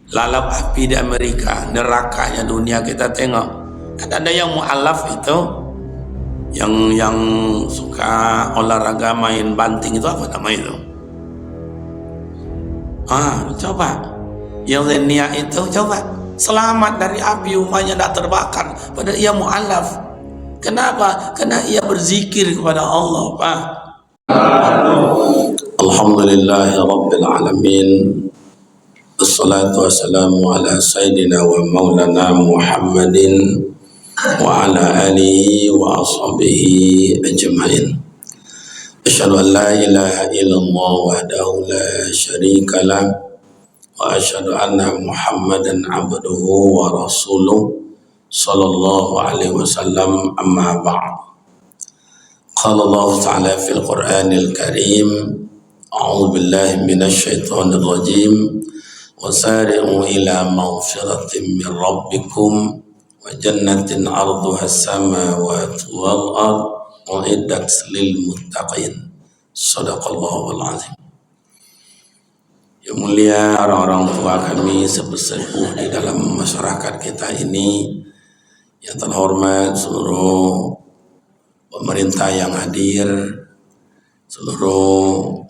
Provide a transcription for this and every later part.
lalap api di Amerika, nerakanya dunia kita tengok. Kan ada yang mualaf itu, yang suka olahraga main banting itu apa nama itu? Coba yang Zenia itu coba selamat dari api, rumahnya tidak terbakar, padahal ia mualaf. Kenapa? Karena ia berzikir kepada Allah, Pak. Alhamdulillahi Rabbil Alamin. Assalatu wassalamu ala sayyidina wa maulana Muhammadin wa ala alihi wa ashabihi ajma'in. Asyhadu an la ilaha illallah wahdahu la syarika lah wa asyhadu anna Muhammadan abduhu wa rasuluh sallallahu alaihi wasallam, amma ba'd. Qala Allah ta'ala fil Qur'anil Karim, a'udzu billahi minasy syaithanir rajim. Wasari'u ila maghfiratin min rabbikum wa jannatin 'arduha as-samawati wal ard u'iddat lil muttaqin. Shadaqallahul azim. Yang mulia orang-orang tua kami sepuh di dalam masyarakat kita ini, yang terhormat seluruh pemerintah yang hadir, seluruh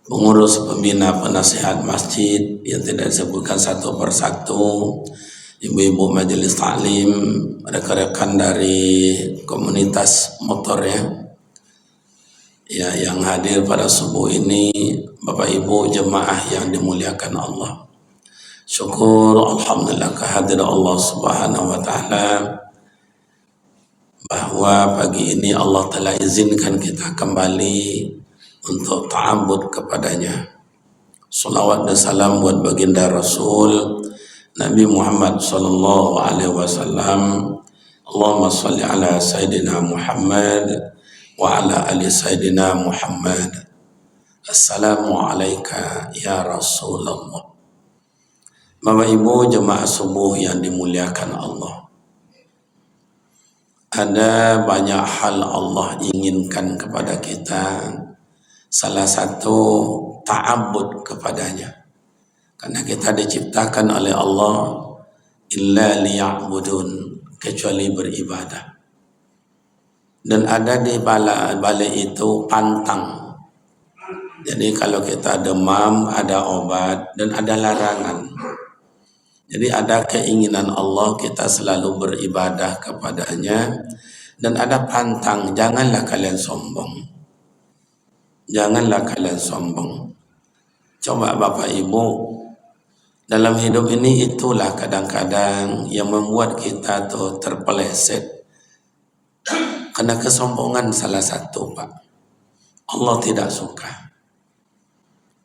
pengurus, pembina, penasihat masjid yang tidak disebutkan satu persatu, ibu-ibu majelis taklim, rekan-rekan dari komunitas motor ya, yang hadir pada subuh ini, Bapak Ibu jemaah yang dimuliakan Allah. Syukur alhamdulillah kehadiran Allah Subhanahu wa taala bahwa pagi ini Allah telah izinkan kita kembali untuk ta'abbud kepadanya. Salawat dan salam buat baginda Rasul Nabi Muhammad sallallahu alaihi wasallam. Allahumma shalli ala Sayyidina Muhammad wa ala ali Sayyidina Muhammad. Assalamu alayka ya Rasulullah. Bapak Ibu jemaah subuh yang dimuliakan Allah, ada banyak hal Allah inginkan kepada kita. Salah satu ta'abbud kepadanya, karena kita diciptakan oleh Allah illa liya'budun, kecuali beribadah. Dan ada di balik itu pantang. Jadi kalau kita demam ada obat dan ada larangan. Jadi ada keinginan Allah kita selalu beribadah kepadanya, dan ada pantang, janganlah kalian sombong. Janganlah kalian sombong. Coba Bapak Ibu, dalam hidup ini itulah kadang-kadang yang membuat kita tuh terpeleset. Karena kesombongan salah satu, Pak. Allah tidak suka.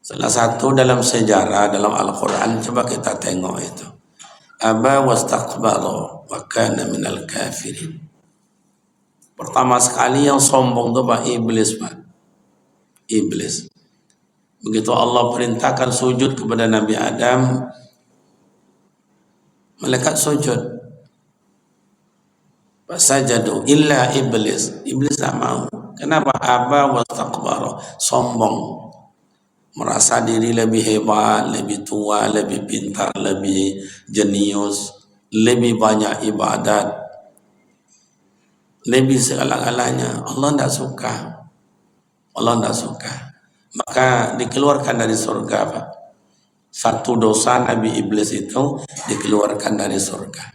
Salah satu dalam sejarah, dalam Al-Quran, coba kita tengok itu. Aba wastakbara wa kana minal kafirin. Pertama sekali yang sombong itu Pak, iblis, Pak. Iblis. Begitu Allah perintahkan sujud kepada Nabi Adam, malaikat sujud. Fasajadu illa iblis. Iblis tak mau. Kenapa? Aba wastakbara, sombong. Merasa diri lebih hebat, lebih tua, lebih pintar, lebih jenius, lebih banyak ibadat, lebih segala-galanya. Allah tidak suka. Allah tidak suka. Maka dikeluarkan dari surga, Pak. Satu dosa Nabi Iblis itu dikeluarkan dari surga.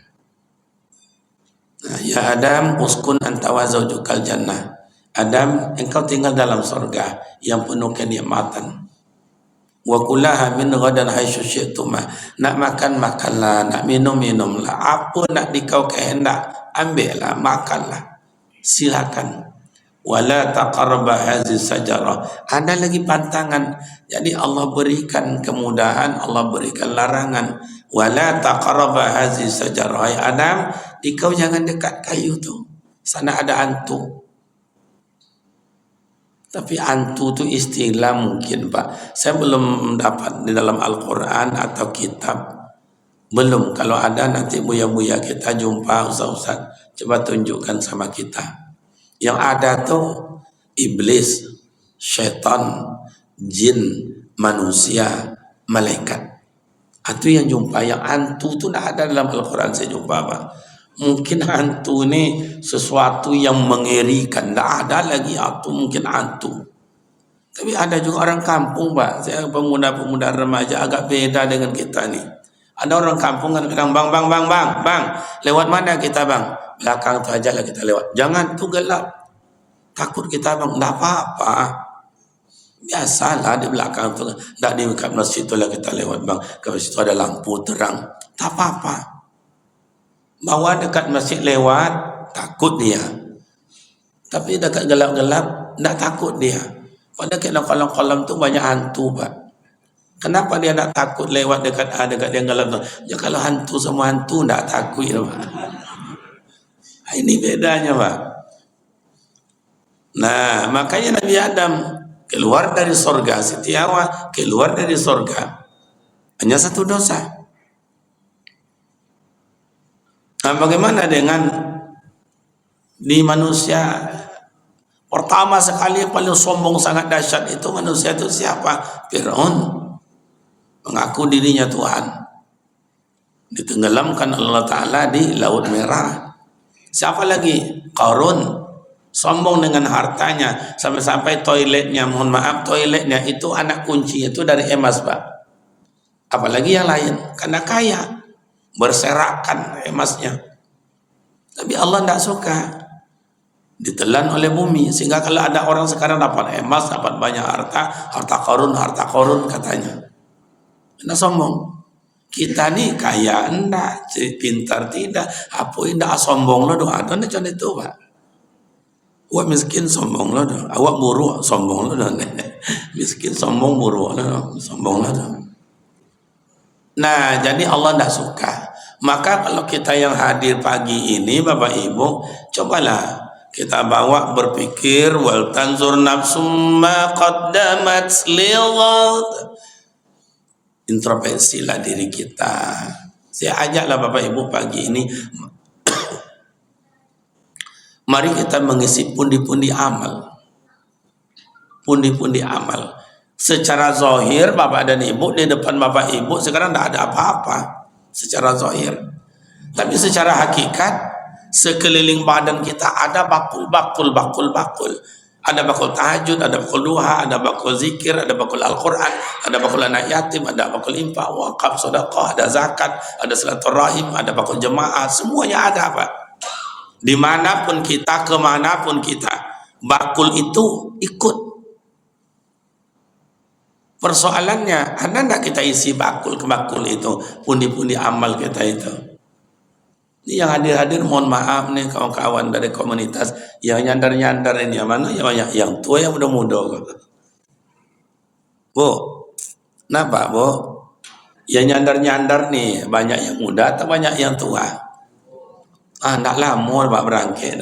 Nah, ya Adam, uskun anta wa zawjukal jannah. Adam, engkau tinggal dalam surga yang penuh kenikmatan. Wa kulaha min ghadan haitsu syi'tuma. Nak makan makanlah, nak minum minumlah. Apa nak dikau kehendak, ambillah, makanlah. Silakan. Wala taqarraba hazihi sajarah. Ada lagi pantangan. Jadi Allah berikan kemudahan, Allah berikan larangan. Wala taqarraba hazihi sajarah. Hai Adam, dikau jangan dekat kayu tu. Sana ada hantu. Tapi hantu tu istilah mungkin, Pak. Saya belum dapat di dalam Al-Quran atau kitab. Belum. Kalau ada nanti buya-buya kita jumpa, ustaz-ustaz, coba tunjukkan sama kita. Yang ada tuh iblis, syaitan, jin, manusia, malaikat. Itu yang jumpa, yang hantu itu tidak ada dalam Al-Quran saya jumpa Pak. Mungkin hantu ini sesuatu yang mengerikan, tidak ada lagi hantu, mungkin hantu. Tapi ada juga orang kampung Pak, saya pemuda-pemuda remaja agak beda dengan kita nih. Ada orang kampung kan bilang, bang, lewat mana kita bang? Belakang tu aja lah kita lewat. Jangan tu gelap, takut kita bang. Tidak apa-apa, biasalah di belakang tu, tidak di dekat masjid tu lah kita lewat bang. Kalau situ ada lampu terang, tak apa-apa. Bawa dekat masjid lewat, takut dia. Tapi dekat gelap-gelap, tidak takut dia. Pada kena kolam-kolam tu banyak hantu Pak. Kenapa dia nak takut lewat dekat yang gelap tu? Ya kalau hantu semua hantu tak takut ya, Pak. Ini bedanya Pak. Nah makanya Nabi Adam keluar dari sorga, Siti Hawa keluar dari sorga, hanya satu dosa. Nah bagaimana dengan di manusia? Pertama sekali yang paling sombong sangat dahsyat itu manusia itu siapa? Fir'aun. Mengaku dirinya Tuhan, ditenggelamkan Allah Ta'ala di Laut Merah. Siapa lagi? Qarun, sombong dengan hartanya, sampai-sampai toiletnya, mohon maaf, toiletnya itu anak kunci itu dari emas Pak. Apalagi yang lain, karena kaya, berserakan emasnya. Tapi Allah tidak suka, ditelan oleh bumi. Sehingga kalau ada orang sekarang dapat emas, dapat banyak harta Qarun katanya. Karena sombong. Kita nih kaya enggak, pintar tidak, apa enggak sombong lo doa ada macam itu Pak. Awak miskin sombong lo doa, awak buruk sombong lo doa. Miskin sombong buruk lo, sombong lo doa. Nah, jadi Allah enggak suka. Maka kalau kita yang hadir pagi ini Bapak Ibu, cobalah kita bawa berpikir, wal tanzur nafsum ma qaddamat lighad. Introspeksilah diri kita. Saya ajaklah Bapak Ibu pagi ini, mari kita mengisi pundi-pundi amal. Pundi-pundi amal. Secara zahir Bapak dan Ibu di depan Bapak Ibu sekarang tidak ada apa-apa secara zahir. Tapi secara hakikat sekeliling badan kita ada bakul. Ada bakul tahajud, ada bakul duha, ada bakul zikir, ada bakul Al-Quran, ada bakul anak yatim, ada bakul infak, wakaf, sedekah, ada zakat, ada silaturahim, ada bakul jemaah, semuanya ada Pak. Dimanapun kita, kemanapun kita, bakul itu ikut. Persoalannya, ada enggak kita isi bakul ke bakul itu, pundi-pundi amal kita itu? Ini yang hadir-hadir mohon maaf nih kawan-kawan dari komunitas yang nyandar-nyandar ini, yang mana yang banyak yang tua yang muda-muda. Bu, kenapa Bu? Yang nyandar-nyandar nih banyak yang muda atau banyak yang tua? Enggak lama Pak berangkat.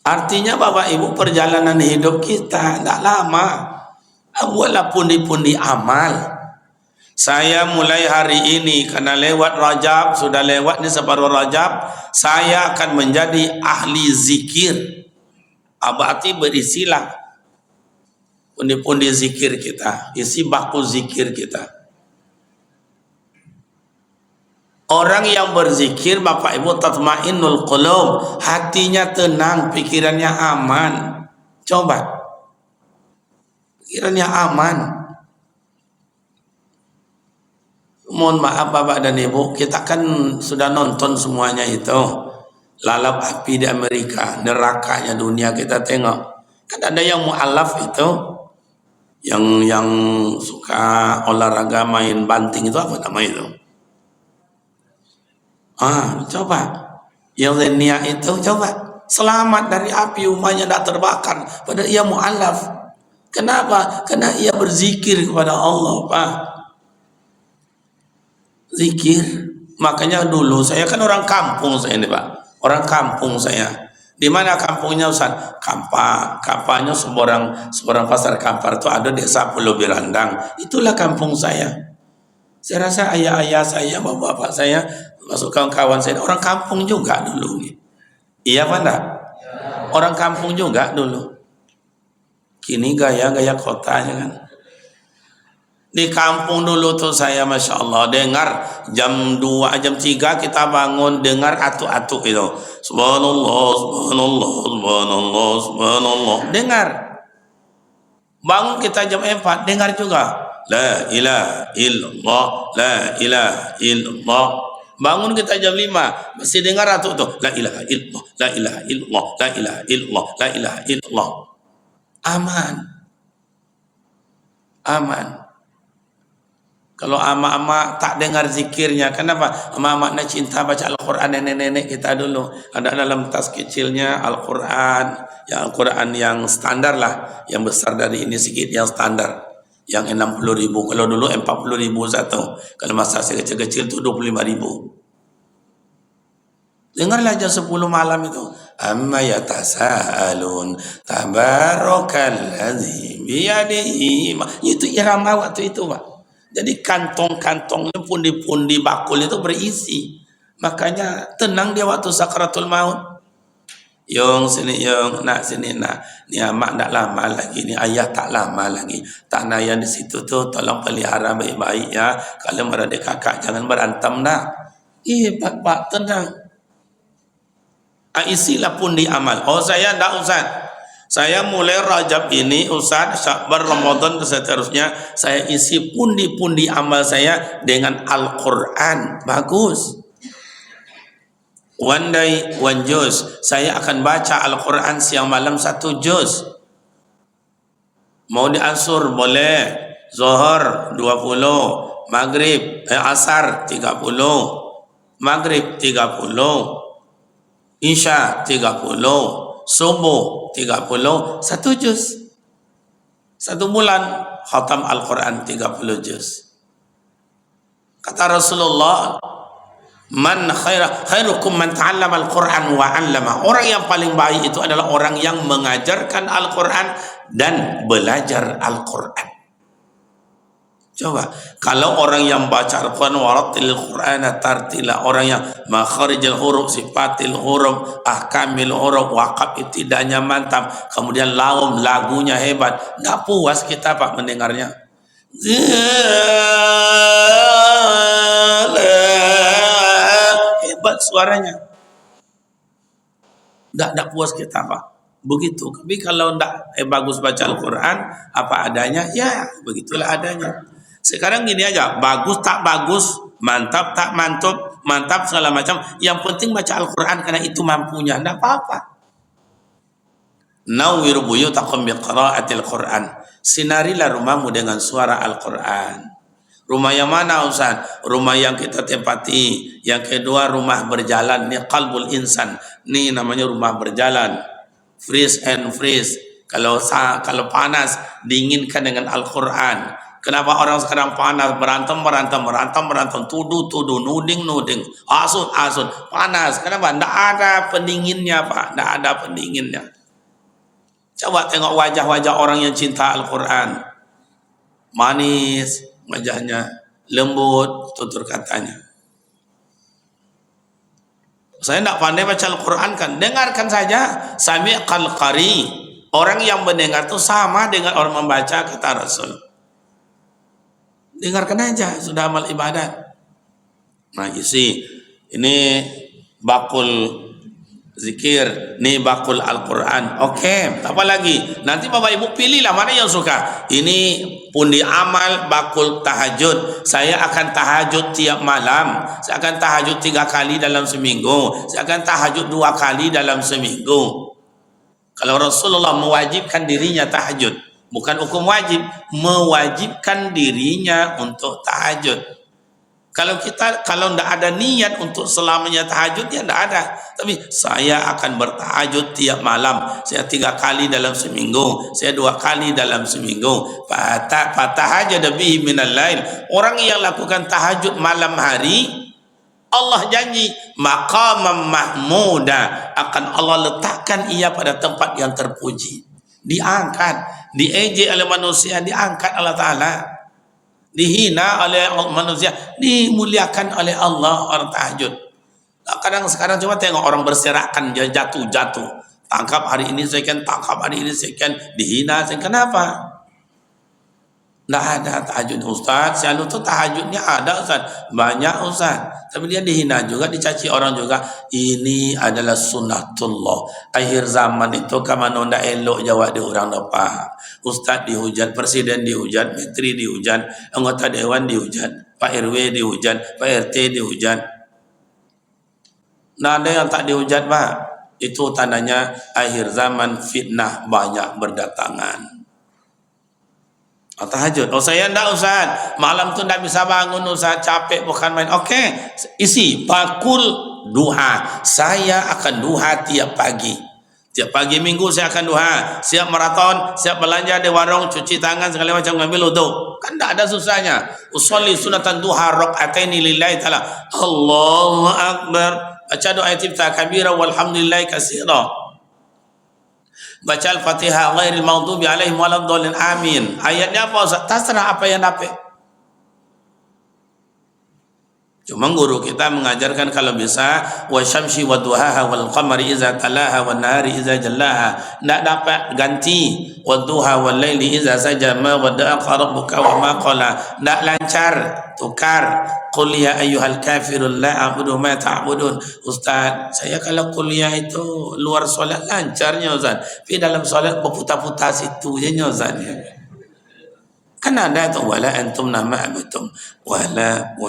Artinya Bapak Ibu perjalanan hidup kita enggak lama. Buatlah pundi-pundi amal. Saya mulai hari ini karena lewat Rajab, sudah lewat nih separuh Rajab, saya akan menjadi ahli zikir. Berarti berisilah pundi-pundi zikir kita, isi baku zikir kita. Orang yang berzikir Bapak Ibu tatmainnul qulub, hatinya tenang, pikirannya aman. Coba, pikirannya aman. Mohon maaf Bapak dan Ibu, kita kan sudah nonton semuanya itu. Lalap api di Amerika, nerakanya dunia kita tengok. Kan ada yang mu'alaf itu, yang suka olahraga main banting itu apa nama itu? Coba. Yang zenia itu coba. Selamat dari api, rumahnya tidak terbakar. Padahal ia mu'alaf. Kenapa? Karena ia berzikir kepada Allah Pak. Zikir. Makanya dulu saya kan orang kampung saya ini Pak, orang kampung saya. Di mana kampungnya Ustaz? Kampanya seberang pasar Kampar itu ada desa Pulau Birandang. Itulah kampung saya. Saya rasa ayah-ayah saya, bapak-bapak saya, masuk kawan-kawan saya orang kampung juga dulu. Iya Pak enggak? Orang kampung juga dulu. Kini gaya kotanya kan. Di kampung dulu tuh saya Masya Allah dengar jam 2 jam 3 kita bangun dengar atuk-atuk itu. Subhanallah, subhanallah, subhanallah, subhanallah. Dengar. Bangun kita jam 4 dengar juga. La ilaha illallah, la ilaha illallah. Bangun kita jam 5 masih dengar atuk tuh. La ilaha illallah, la ilaha illallah, la ilaha illallah, la ilaha illallah. Aman. Aman. Kalau ama-ama tak dengar zikirnya, kenapa? Ama-ama nak cinta baca Al-Quran, nenek-nenek kita dulu. Ada dalam tas kecilnya Al-Quran, ya Al-Quran yang standar lah, yang besar dari ini sedikit, yang standar. Yang 60.000, kalau dulu 40.000 satu. Kalau masa saya kecil-kecil tu 25.000. Dengarlah jam 10 malam itu. Amma yatasaalun tabarakalladzi biyadihi. Itu irama waktu itu, Pak. Jadi kantong-kantongnya pundi-pundi bakul itu berisi. Makanya tenang dia waktu sakratul maut. Yung sini yung nak sini nak. Ni mak tak lama lagi, ni ayah tak lama lagi. Tanah yang di situ tu tolong pelihara baik-baik ya. Kalau berada kakak jangan berantem nak. Pak tenang. Isilah pundi amal. Oh saya tak Ustaz. Saya mulai Rajab ini Ustaz, Syakbar, Ramadan dan seterusnya saya isi pundi-pundi amal saya dengan Al-Quran. Bagus. One day, one juz. Saya akan baca Al-Quran siang malam 1 juz. Mau diansur boleh. Zuhur 20. Maghrib, Asar 30. Maghrib 30. Isya 30. Subuh 30, 1 juz. 1 bulan khatam Al-Quran 30 juz. Kata Rasulullah, man khairukum man ta'allama Al-Quran wa 'allama. Orang yang paling baik itu adalah orang yang mengajarkan Al-Quran dan belajar Al-Quran. Coba, kalau orang yang baca Al-Quran warattil Qur'ana tartila, orang yang makharijul huruf, sifatil huruf, ahkamil huruf, waqaf ibtidanya mantap, kemudian laum lagunya hebat, enggak puas kita Pak mendengarnya. Hebat suaranya. Enggak puas kita Pak. Begitu. Tapi kalau enggak bagus baca Al-Quran apa adanya, ya begitulah adanya. Sekarang gini aja, bagus tak bagus, mantap tak mantap, mantap segala macam. Yang penting baca Al-Quran karena itu mampunya, tidak apa-apa. Nawwir buyutakum biqiraatil Quran. Sinarilah rumahmu dengan suara Al-Quran. Rumah yang mana Ustaz? Rumah yang kita tempati. Yang kedua rumah berjalan, ini qalbul insan. Ini namanya rumah berjalan. Freeze and freeze. Kalau panas diinginkan dengan Al-Quran. Kenapa orang sekarang panas, berantem, tuduh, nuding, asut, panas. Kenapa? Tidak ada pendinginnya Pak, tidak ada pendinginnya. Coba tengok wajah-wajah orang yang cinta Al-Quran. Manis wajahnya, lembut tutur katanya. Saya tidak pandai baca Al-Quran kan, dengarkan saja. Sami'al qari. Orang yang mendengar itu sama dengan orang membaca, kata Rasul. Dengarkan aja, sudah amal ibadat. Nah isi ini bakul zikir, ini bakul Al-Quran. Oke, apa lagi? Nanti Bapak Ibu pilihlah mana yang suka. Ini pundi amal bakul tahajud. Saya akan tahajud tiap malam. Saya akan tahajud 3 kali dalam seminggu. Saya akan tahajud 2 kali dalam seminggu. Kalau Rasulullah mewajibkan dirinya tahajud, bukan hukum wajib, mewajibkan dirinya untuk tahajud. Kalau tidak ada niat untuk selamanya tahajud, ya tidak ada. Tapi saya akan bertahajud tiap malam. Saya 3 kali dalam seminggu. Saya 2 kali dalam seminggu. Fatahajud bihi minal lail. Orang yang lakukan tahajud malam hari, Allah janji maqamam mahmuda, akan Allah letakkan ia pada tempat yang terpuji. Diangkat, diejek oleh manusia, diangkat Allah Ta'ala, dihina oleh manusia, dimuliakan oleh Allah orang tahajud. Kadang sekarang cuma tengok orang berserakan, jatuh, tangkap hari ini second, tangkap hari ini second, dihina second. Kenapa? Nggak ada tahajud Ustaz. Selalu tuh tahajudnya ada Ustaz. Banyak Ustaz. Tapi dia dihina juga, dicaci orang juga. Ini adalah sunnatullah. Akhir zaman itu kamano ndak elok jawab di orang depan. Ustaz dihujat, presiden dihujat, menteri dihujat, anggota dewan dihujat, Pak RW dihujat, Pak RT dihujat. Nah ada yang tak dihujat Pak. Itu tandanya akhir zaman, fitnah banyak berdatangan. Tahajud. Oh saya enggak Ustaz, malam tu enggak bisa bangun Ustaz, capek bukan main. Oke, isi pakul duha. Saya akan duha tiap pagi. Tiap pagi minggu saya akan duha. Siap maraton, siap belanja di warung, cuci tangan segala macam, ngambil wudu. Kan enggak ada susahnya. Usolli sunatan duha raka'ataini lillahi ta'ala. Allahu akbar. Baca doa istiftah kabira walhamdulillah katsira. Baca Al-Fatihah ghairil maghdubi alaihim waladdallin amin. Ayatnya apa Ustaz? Terserah apa yang dapat. Cuma guru kita mengajarkan kalau bisa wasyamsi wadduhaha wal qamari iza talaha wan nahari iza jallaha. Enggak dapat ganti wadduha wal laili iza saja ma wada'a rabbuka wa ma qala. Enggak lancar, tukar. Qul ya ayyuhal kafirun la a'budu ma ta'budun. Ustaz, saya kalau kuliah itu luar solat lancarnya Ustaz. Tapi dalam solat berputar-putar situ je Ustaz. Kan ada tu wala antum nama abatum wala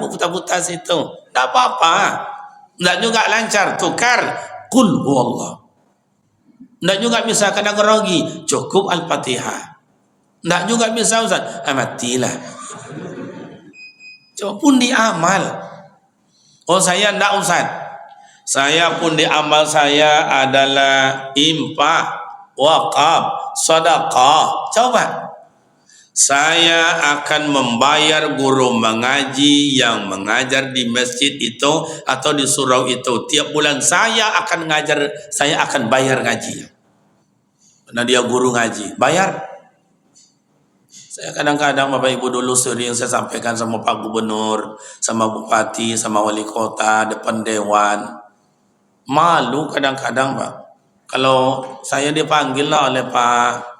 berputar-putar situ. Tak apa-apa. Enggak juga lancar, tukar qul huwallah. Enggak juga bisa kena grogi, cukup Al-Fatihah. Enggak juga bisa Ustaz, matilah. Coba pun di amal. Oh saya enggak Ustaz. Saya pun di amal saya adalah infak, wakaf, sedekah. Coba. Saya akan membayar guru mengaji yang mengajar di masjid itu atau di surau itu. Tiap bulan saya akan ngajar, saya akan bayar ngaji. Karena dia guru ngaji, bayar. Saya kadang-kadang Bapak Ibu dulu sering saya sampaikan sama Pak Gubernur, sama Bupati, sama Wali Kota, depan Dewan. Malu kadang-kadang Pak. Kalau saya dipanggil lah oleh Pak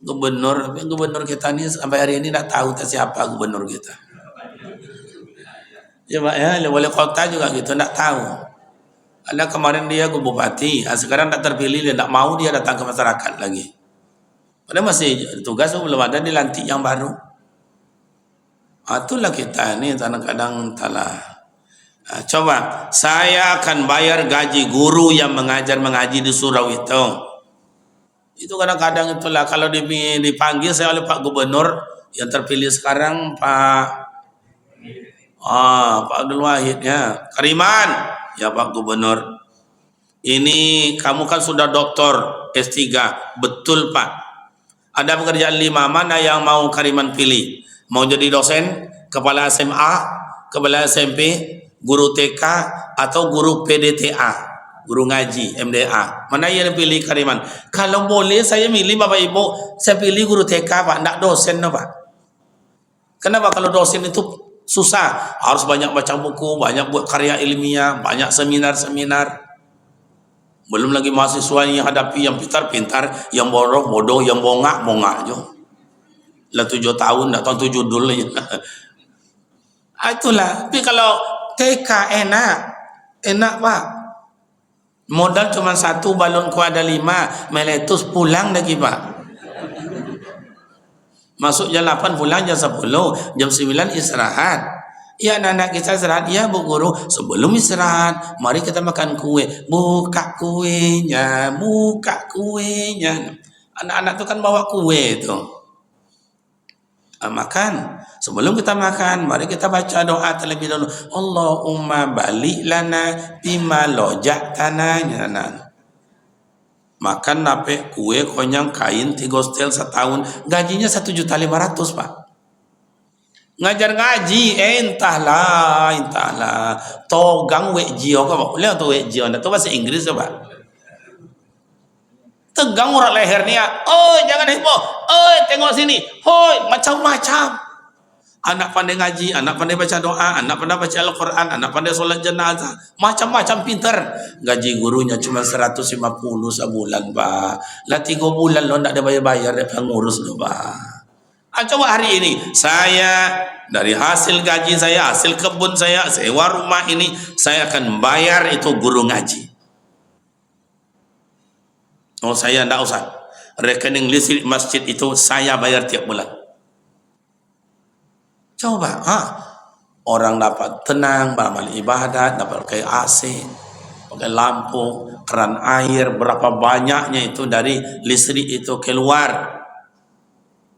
Gubernur kita ni sampai hari ini tak tahu tak siapa gubernur kita. Ya Pak ya, wali kota juga gitu tak tahu. Ada kemarin dia ke bupati, sekarang tak terpilih, dia tak mau dia datang ke masyarakat lagi. Padahal masih tugas belum ada dilantik yang baru. Itulah kita ni kadang-kadang talah. Coba saya akan bayar gaji guru yang mengaji di surau itu. Itu kadang-kadang itulah kalau dipanggil saya oleh Pak Gubernur yang terpilih sekarang Pak Abdul Wahid ya, Kariman ya Pak Gubernur. Ini kamu kan sudah doktor S3, betul Pak. Ada pekerjaan 5 mana yang mau Kariman pilih? Mau jadi dosen, kepala SMA, kepala SMP, guru TK atau guru PDTA? Guru ngaji, MDA. Mana yang pilih Kariman? Kalau boleh saya milih Bapak Ibu, saya pilih guru TK Pak, enggak dosen no, Pak. Kenapa? Kalau dosen itu susah, harus banyak baca buku, banyak buat karya ilmiah, banyak seminar-seminar. Belum lagi mahasiswa yang hadapi yang pintar-pintar, yang bodoh, yang bongak je. Lah 7 tahun, enggak tahu 7 dulu ya. Itulah. Tapi kalau TK enak Pak. Modal cuma 1, balonku ada 5, meletus pulang lagi Pak. Masuk jam 8 pulang jam 10, jam 9 istirahat. Ya anak-anak kita istirahat, ya Bu Guru. Sebelum istirahat, mari kita makan kue. Buka kuenya. Anak-anak itu kan bawa kue itu. Makan. Sebelum kita makan, mari kita baca doa terlebih dahulu. Allahumma balik lana bima lojaktana. Makan nape kue konyang kain 3 setel setahun, gajinya 1.500.000 Pak. Ngajar ngaji entahlah togang wejio kok boleh atau wejio itu bahasa Inggris Pak. Tegang urat leher ni ya. Oi jangan heboh. Oi tengok sini. Hoi macam-macam. Anak pandai ngaji, anak pandai baca doa, anak pandai baca Al-Quran, anak pandai solat jenazah, macam-macam pintar. Gaji gurunya cuma 150 sebulan Pak. Lah 3 bulan lo tak ada bayar-bayar dia pengurus lo Pak. Coba hari ini saya dari hasil gaji saya, hasil kebun saya, sewa rumah ini, saya akan bayar itu guru ngaji. Oh, saya tidak usah. Rekening listrik masjid itu saya bayar tiap bulan. Coba, orang dapat tenang, beramal ibadat, dapat pakai AC, pakai lampu, keran air, berapa banyaknya itu dari listrik itu keluar.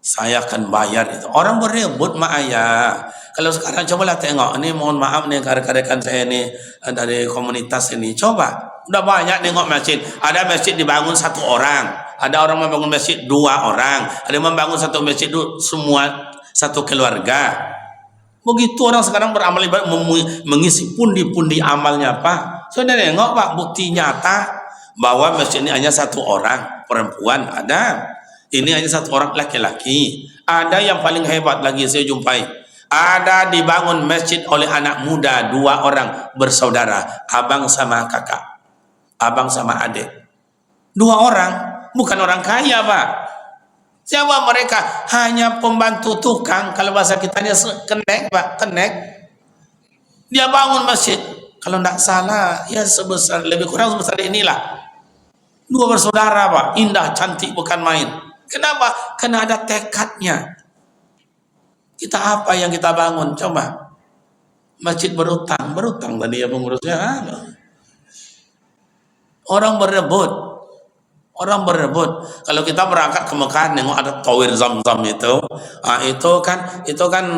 Saya akan bayar itu. Orang berebut mak ayah. Kalau sekarang cobalah tengok, ini mohon maaf nih rekan-rekan saya ini dari komunitas ini. Coba, udah banyak tengok masjid. Ada masjid dibangun satu orang, ada orang membangun masjid 2 orang, ada yang membangun satu masjid semua satu keluarga. Begitu orang sekarang beramal ibadat, mengisi pundi-pundi amalnya Pak. Sudah tengok Pak, bukti nyata bahwa masjid ini hanya satu orang perempuan ada. Ini hanya satu orang laki-laki. Ada yang paling hebat lagi saya jumpai. Ada dibangun masjid oleh anak muda 2 orang bersaudara, abang sama kakak, abang sama adik. 2 orang, bukan orang kaya Pak. Siapa mereka? Hanya pembantu tukang. Kalau bahasa kitanya kenek Pak, kenek. Dia bangun masjid. Kalau tidak salah, ya sebesar, lebih kurang sebesar inilah. 2 bersaudara Pak, indah, cantik, bukan main. Kenapa? Karena ada tekadnya. Kita apa yang kita bangun? Coba. Masjid berutang tadi ya pengurusnya. Orang berebut. Kalau kita berangkat ke Mekah, nengok ada Tawir Zam-Zam itu kan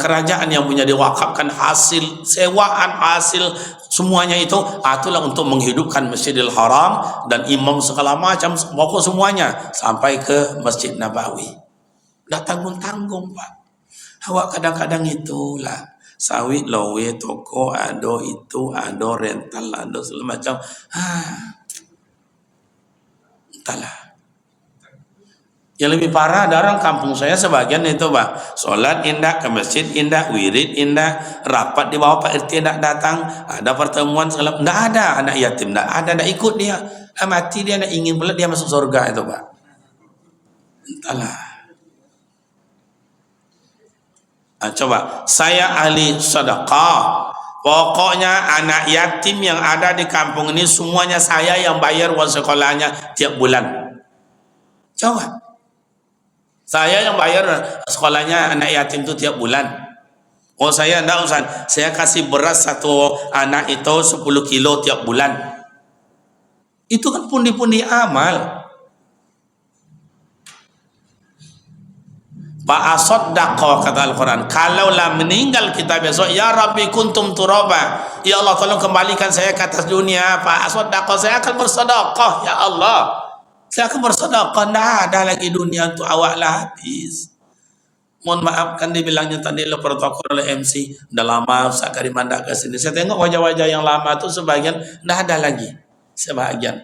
kerajaan yang punya diwakafkan hasil sewaan, hasil semuanya itulah untuk menghidupkan Masjidil Haram dan imam segala macam, pokok semuanya sampai ke Masjid Nabawi. Udah tanggung-tanggung Pak. Awak kadang-kadang itulah sawit lowe toko ado itu ado rental ado segala macam. Entahlah. Yang lebih parah ada orang kampung saya sebagian itu Pak, sholat indah, ke masjid indah, wirid indah, rapat di bawah Pak RT tidak datang, ada pertemuan segala, tidak ada anak yatim, tidak ada, tidak ikut dia, mati dia, tidak ingin pula dia masuk surga itu Pak. Entahlah. Coba, saya ahli sedekah. Pokoknya anak yatim yang ada di kampung ini semuanya saya yang bayar uang sekolahnya tiap bulan. Coba. Saya yang bayar sekolahnya anak yatim itu tiap bulan. Oh saya enggak usah. Saya kasih beras satu anak itu 10 kilo tiap bulan. Itu kan pundi-pundi amal. Fa'asaddaqo kata Al-Quran, kalaulah meninggal kita besok, ya Rabbi kuntum turaba, ya Allah tolong kembalikan saya ke atas dunia, fa'asaddaqo, saya akan bersedekah, ya Allah saya akan bersedekah, tidak ada lagi dunia untuk awak lah, habis. Mohon maaf kan dibilangnya tadi lo protokol oleh MC udah lama Ustaz Karim anda ke sini, saya tengok wajah-wajah yang lama itu sebagian tidak ada lagi, sebagian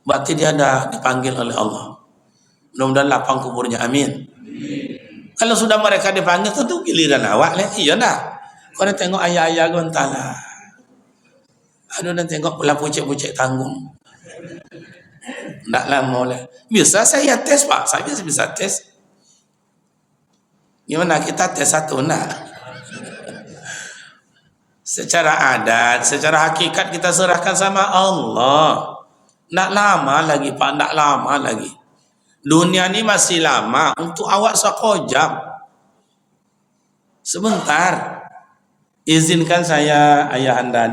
berarti dia ada dipanggil oleh Allah. Mudah-mudahan lapang kuburnya, amin. Kalau sudah mereka dipanggil tentu giliran awak lah. Iya dah. Kau nak tengok ayah-ayah kau entahlah. Aduh dan tengok pula pucik-pucik tanggung. Tak lama lah. Bisa saya tes Pak. Saya bisa tes. Gimana kita tes satu nak? Secara adat, secara hakikat kita serahkan sama Allah. Tak lama lagi Pak. Tak lama lagi. Dunia ini masih lama untuk awak sekojam. Sebentar. Izinkan saya ayahanda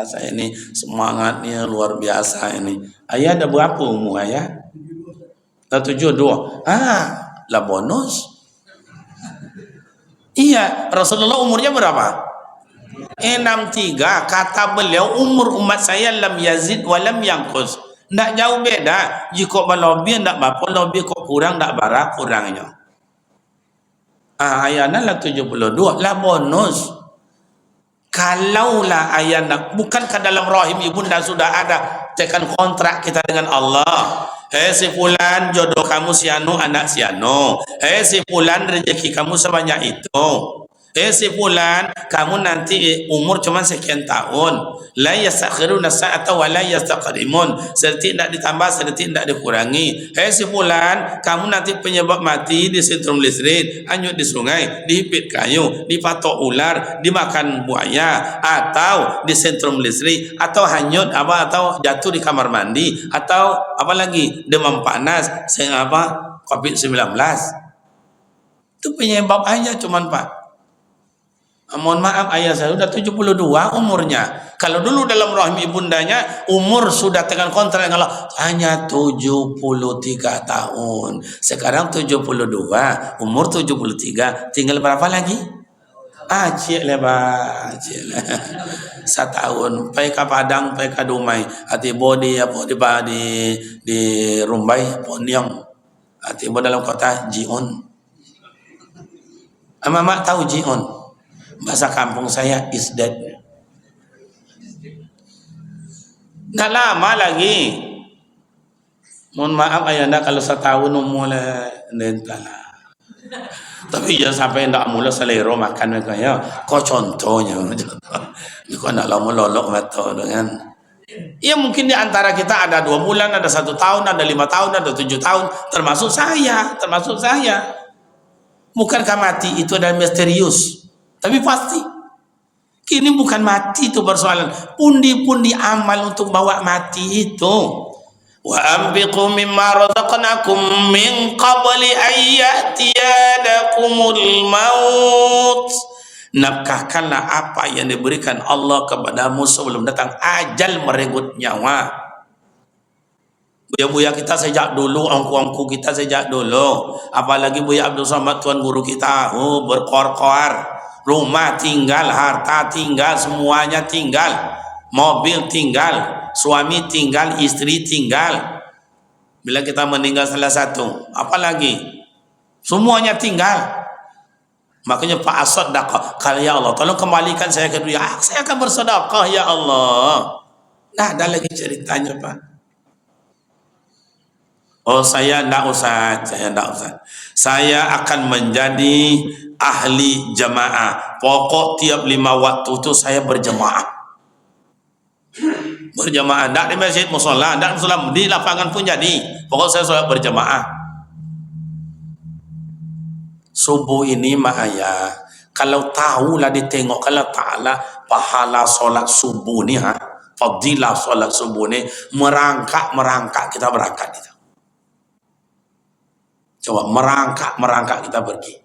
saya ini semangatnya luar biasa ini. Ayah ada berapa umur ayah? 72. Lah bonus. Iya, Rasulullah umurnya berapa? 63. Kata beliau umur umat saya lam yazid wa lam yanqus. Tak jauh beda. Jika berlebih tak apa, lebih kok kurang tak barak kurangnya. Ayana lah 72 lah bonus. Kalaulah ayana bukan ke dalam rahim ibunda sudah ada tekan kontrak kita dengan Allah. Si fulan jodoh kamu si anu anak si anu. Si fulan rezeki kamu sebanyak itu. Si fulan, kamu nanti umur cuma sekian tahun. La yastakhiruna sa'ata wa la yastaqdimun. Sedetik tidak ditambah, sedetik tidak dikurangi. Si fulan, kamu nanti penyebab mati di sentrum listrik, hanyut di sungai, dihipit kayu, dipatok ular, dimakan buaya, atau di sentrum listrik, atau hanyut atau jatuh di kamar mandi, atau apa lagi, demam panas, COVID-19. Itu penyebab aja cuman Pak. Mohon maaf, ayah saya sudah 72 umurnya. Kalau dulu dalam rahim ibundanya umur sudah dengan kontrak dengan Allah hanya 73 tahun. Sekarang 72, umur 73, tinggal berapa lagi? Cik lebar, cik lah. Setahun, pai ka Padang, pai ka Dumai, hati bodi apa di Rumbai, Poniong, hati bodi dalam kota Jion. Mama tahu Jion? Bahasa kampung saya is dead. Nggak lama lagi. Mohon maaf ayanda kalau setahun mulai nentala. Tapi jangan sampai ndak mula selero makan mereka ya. Kau contohnya. Kau nak lama lolok mata dengan. Ya mungkin di antara kita ada 2 bulan, ada 1 tahun, ada 5 tahun, ada 7 tahun. Termasuk saya. Bukankah mati itu adalah misterius? Tapi pasti kini bukan mati itu persoalan, pundi-pundi amal untuk bawa mati itu. Wa anfiqu mimma razaqnakum min qabli ayyatiyadakumul maut. Nafkahkanlah apa yang diberikan Allah kepadamu sebelum datang ajal merenggut nyawa. Buya-buya kita sejak dulu, angku-angku kita sejak dulu, apalagi Buya Abdul Somad tuan guru kita, berkor-kor. Rumah tinggal, harta tinggal, semuanya tinggal. Mobil tinggal, suami tinggal, istri tinggal. Bila kita meninggal salah satu, apalagi semuanya tinggal. Makanya Pak As-Sadaqah, kalau ya Allah tolong kembalikan saya ke dunia, saya akan bersedekah ya Allah. Nah, ada lagi ceritanya Pak. Saya enggak usah. Saya akan menjadi ahli jamaah. Pokok tiap 5 waktu itu saya berjamaah. Enggak di masjid mushola, enggak di lapangan pun jadi. Pokok saya sholat berjamaah. Subuh ini ayah, kalau tahulah ditengok kalau Ta'ala pahala sholat subuh ni fadilah sholat subuh ni merangkak kita berangkat itu. Coba merangkak kita pergi.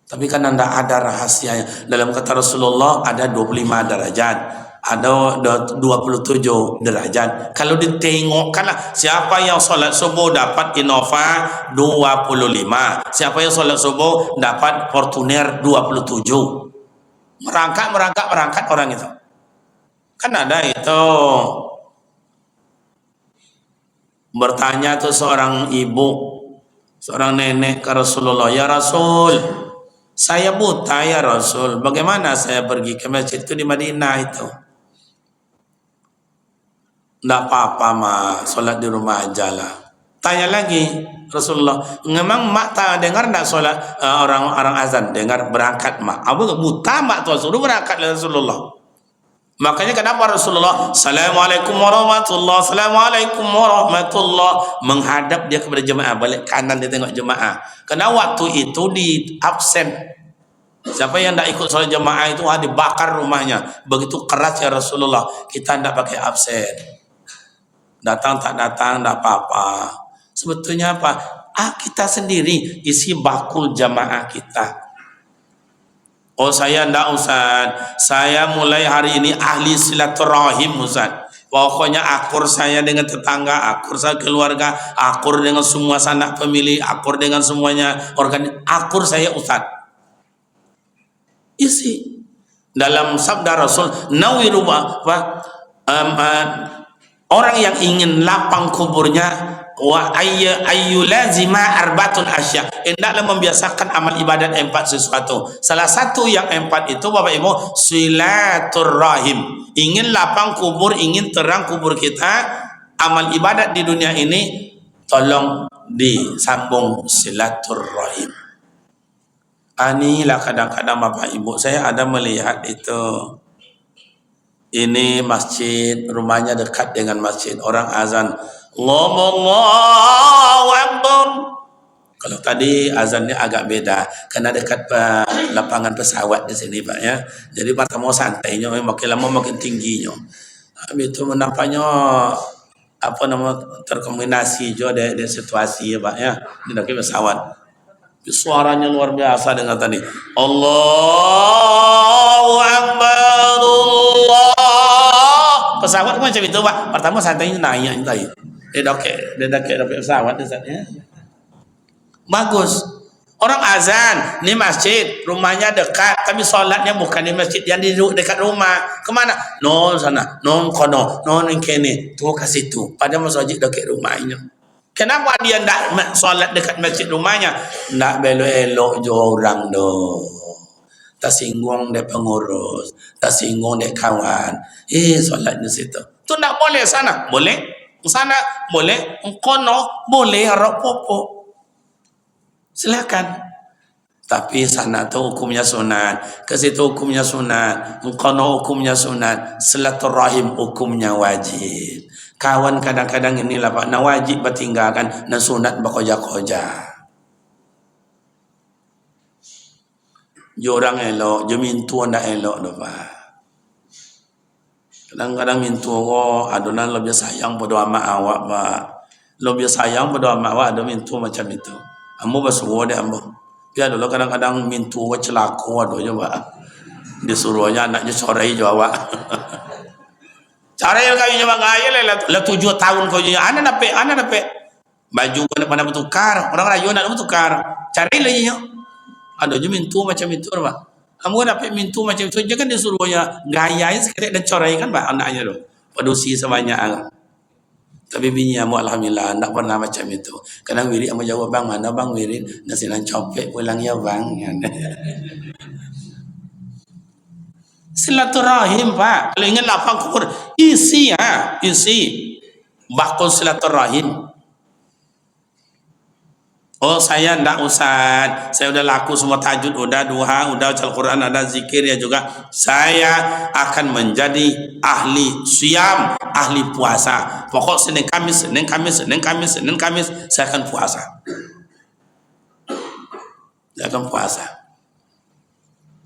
Tapi kan anda ada rahasianya. Dalam kata Rasulullah ada 25 derajat, ada 27 derajat. Kalau ditengokkanlah siapa yang solat subuh dapat Innova 25, siapa yang solat subuh dapat Fortuner 27. Merangkak orang itu. Kan ada itu. Bertanya tuh seorang ibu, seorang nenek ke Rasulullah, ya Rasul, saya buta ya Rasul, bagaimana saya pergi ke masjid itu di Madinah itu? Tidak apa-apa mah, sholat di rumah aja lah. Tanya lagi Rasulullah, memang mak tak dengar tidak sholat orang azan, dengar berangkat mak. Abu buta mak tuh suruh berangkat Rasulullah. Makanya kenapa Rasulullah Assalamualaikum warahmatullahi, Assalamualaikum warahmatullahi, menghadap dia kepada jemaah, balik kanan dia tengok jemaah. Karena waktu itu di absen. Siapa yang tidak ikut sholat jemaah itu dibakar rumahnya. Begitu keras ya Rasulullah, kita tidak pakai absen. Datang tak datang tidak apa-apa. Sebetulnya apa? Kita sendiri isi bakul jemaah kita. Saya enggak Ustaz, saya mulai hari ini ahli silaturahim Ustaz. Pokoknya akur saya dengan tetangga, akur saya keluarga, akur dengan semua sanak pemilih, akur dengan semuanya akur saya Ustaz. Isi dalam sabda Rasul, nawiru orang yang ingin lapang kuburnya wa ayyulazima arbatun asya, hendaklah membiasakan amal ibadat 4 sesuatu. Salah satu yang 4 itu Bapak Ibu silaturahim. Ingin lapang kubur, ingin terang kubur kita, amal ibadat di dunia ini tolong disambung silaturahim. Anilah kadang-kadang Bapak Ibu saya ada melihat itu. Ini masjid, rumahnya dekat dengan masjid. Orang azan, Allahu Akbar. Kalau tadi azannya agak beda, karena dekat lapangan pesawat di sini Pak ya. Jadi pertama santainya, makin lama makin tingginya. Habis itu menampaknya apa nama terkombinasi juga dari situasi ya Pak ya. Di dekat pesawat. Suaranya luar biasa dengan tadi. Allahu Akbar. Allah. Pesawat macam itu Pak. Pertama santainya naik tadi. Dia dekat pesawat di sana. Bagus. Orang azan, ini masjid, rumahnya dekat, tapi solatnya bukan di masjid yang di dekat rumah. Kemana? Non sana, non kono, non kene, tuh ke situ. Pada masjid dekat rumahnya. Kenapa dia tidak solat dekat masjid rumahnya? Tidak belok-elok je orang doh. Tersinggung dia pengurus, tersinggung dia kawan. Solat di situ. Tu tidak boleh sana, boleh. Sana boleh, kono boleh, harap popo. Silakan. Tapi sana tu hukumnya sunat, ke situ hukumnya sunat, kono hukumnya sunat, silaturahim hukumnya wajib. Kawan kadang-kadang inilah Pak, nak wajib bertinggalkan, nak sunat berkoja-koja. Jorang elok, je mintu ndak elok dah Pak. Kadang-kadang mintu adunan lebih sayang pada amak awak Pak. Lebih sayang pada amak awak ada mintu macam itu. Ambo basuh dia ambo. Dia dulu kadang-kadang mintu celaka ada je Pak. Disuruhnya anaknya sorai je awak. Cara yang kami coba gaya lah 7 tahun kau je. Anak dapat baju pada bertukar. Orang rayu nak bertukar. Cari lagi nya. Ada je mintu macam itu Pak. Kamu dapat mintu macam itu. Jangan disuruhnya gaya sekali dan corai kan Pak anaknya tu. Padusi sebanyak. Tapi bini amu alhamdulillah tak pernah macam itu. Kadang wirid amu jawab bang mana bang wirid nasi nan copek pulang ya bang. Silaturahim Pak. Kalau ingin lapang kubur isi bakul silaturahim. Oh saya ndak usah, saya udah laku semua tahajud, udah duha, udah baca Al-Quran, ada zikir ya juga. Saya akan menjadi ahli siam, ahli puasa. Pokok Senin Kamis, saya akan puasa. Saya akan puasa.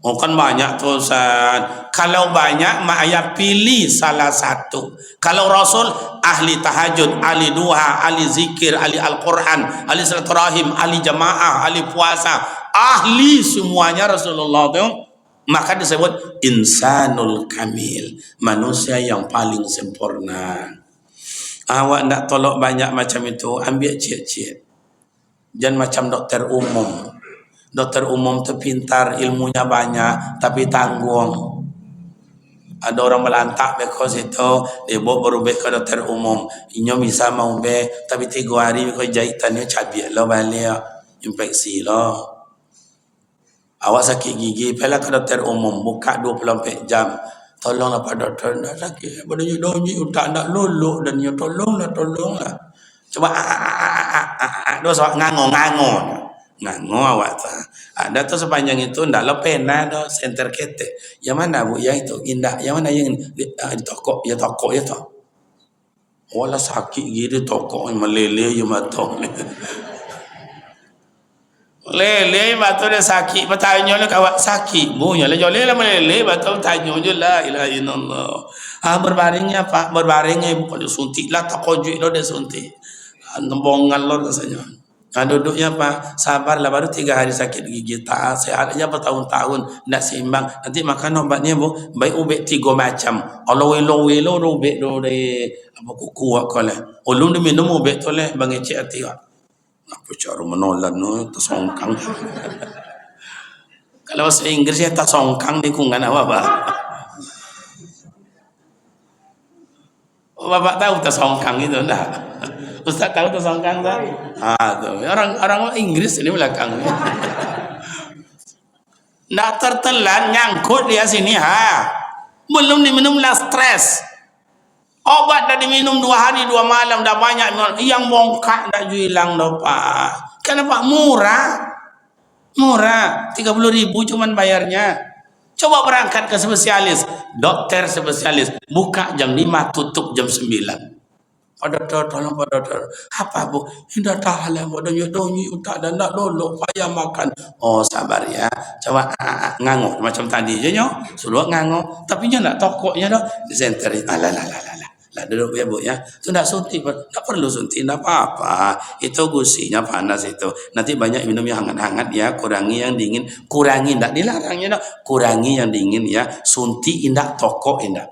Oh kan banyak tuh Ustaz. Kalau banyak mak ayah pilih salah satu. Kalau Rasul ahli tahajud, ahli duha, ahli zikir, ahli Al-Quran, ahli silaturahim, ahli jamaah, ahli puasa, ahli semuanya Rasulullah itu, maka disebut insanul kamil, manusia yang paling sempurna. Awak nak tolok banyak macam itu, ambil cik-cik. Jangan macam dokter umum. Dokter umum tu pintar, ilmunya banyak, tapi tanggung. Ada orang melantak because itu, dia baru bek ke dokter umum. Inyo bisa mau bek, tapi 3 hari because jahitannya cabiak lah balik, infeksi lah. Awak sakit gigi, pergilah ke dokter umum, buka 24 jam. Tolonglah Pak Doktor, nak sakit. Badannya donji, utak nak luluk dan dia tolonglah. Coba dosa ngango. Ngango awak tu. Ada tu sepanjang itu ndaklah pena dah center ketek. Yang mana Bu yang itu indah? Yang mana yang di toko ya tu. Wala sakit gitu toko meleleh je matong. Lele batu dia sakit, bertanya lah kawat sakit. Bunya lah joleh lah meleleh batu tanya je la ilaha illallah. Berbaringnya Pak, berbaringnya bukan disuntik lah tak kojik lo dia suntik. Nembongan lo rasanya. Duduknya Pak, sabarlah baru 3 hari sakit gigi tak sehat aja bertahun-tahun nak seimbang. Nanti makan obatnya Bu, baik ubek 3 macam. Allah welo ubek do de apa kuku akole. Ulun dia minum ubek tu leh bangecek hati. Apa cara menolak no tersongkang. Kalau bahasa Inggris ya tersongkang di kungan apa Pak? Bapak tahu tersongkang itu enggak? Ustaz tahu tersongkang tak? Tuh. Orang Inggris ini belakang. Ndak tertelan nyangkut dia sini Belum diminum lah stres. Obat dah diminum 2 hari 2 malam dah banyak yang bongkak dah hilang dah Pak. Kenapa murah? Murah, 30.000 cuman bayarnya. Coba berangkat ke spesialis, dokter spesialis, buka jam 5, tutup jam 9. Pak dokter, tolong Pak dokter. Apa bu? Tidak tahan Pak dokter, tak ada nak lolo, payah makan. Oh sabar ya, coba ngangok macam tadi je nyo, suruh ngangok. Tapi nyo nak tokoknya dah, di center. Lah duduk ya bu ya. Tu nak suntik, tak perlu suntik, tak apa-apa. Itu gusinya panas itu. Nanti banyak minum yang hangat-hangat ya, kurangi yang dingin, kurangi tak dilarangnya dah. Kurangi yang dingin ya, suntik indah, tokok indah.